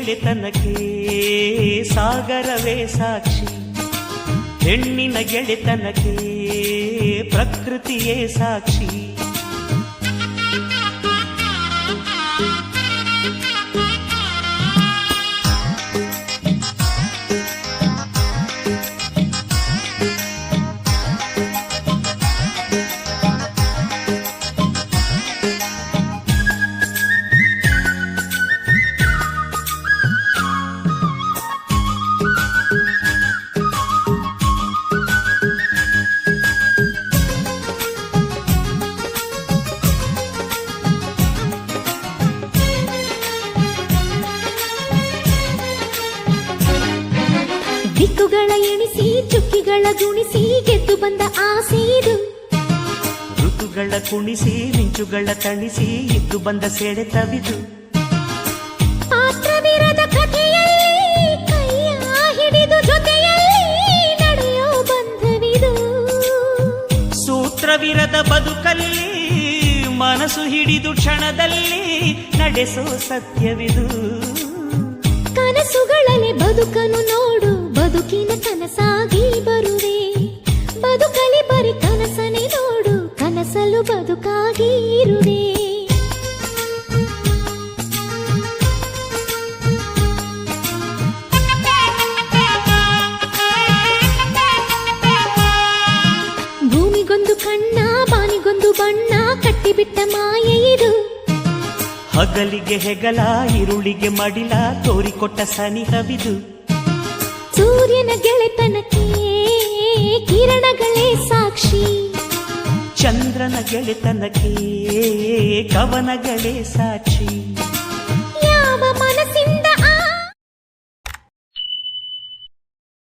ಗೆಳೆತನಕ್ಕೆ ಸಾಗರವೇ ಸಾಕ್ಷಿ, ಹೆಣ್ಣಿನ ಗೆಳೆತನಕ್ಕೆ ಪ್ರಕೃತಿಯೇ ಸಾಕ್ಷಿ. ದಿಕ್ಕುಗಳ ಎಣಿಸಿ ಚುಕ್ಕಿಗಳ ಗುಣಿಸಿ ಗೆದ್ದು ಬಂದ ಆಸೀದು, ಋತುಗಳ ಕುಣಿಸಿ ಮಿಂಚುಗಳ ತಣಿಸಿ ಇದ್ದು ಬಂದ ಸೆಳೆತವಿದು. ಪಾತ್ರವಿರದ ಕಥೆಯಲ್ಲಿ ಕೈಯ ಹಿಡಿದು ಜೊತೆಯಲ್ಲಿ ನಡೆಯೋ ಬಂಧವಿದು, ಸೂತ್ರವಿರದ ಬದುಕಲ್ಲಿ ಮನಸ್ಸು ಹಿಡಿದು ಕ್ಷಣದಲ್ಲಿ ನಡೆಸೋ ಸತ್ಯವಿದು. ಕನಸುಗಳಲ್ಲಿ ಬದುಕನ್ನು ನೋಡು, ಬದುಕಿನ ಕನಸಾಗಿ ಬರುವೆ. ಬದುಕಲಿ ಬರಿ ಕನಸನೆ ನೋಡು, ಕನಸಲು ಬದುಕಾಗಿ ಇರುವೆ. ಭೂಮಿಗೊಂದು ಕಣ್ಣ ಬಾನಿಗೊಂದು ಬಣ್ಣ ಕಟ್ಟಿಬಿಟ್ಟ ಮಾಯೆ ಇದು. ಹಗಲಿಗೆ ಹೆಗಲ ಇರುಳಿಗೆ ಮಡಿಲ ತೋರಿಕೊಟ್ಟ ಸನಿಹವಿದು. ಸೂರ್ಯನ ಗೆಳೆತನಕ್ಕೆ ಕಿರಣಗಳೇ ಸಾಕ್ಷಿ, ಚಂದ್ರನ ಗೆಳೆತನಕ್ಕೆ ಕವನಗಳೇ ಸಾಕ್ಷಿ.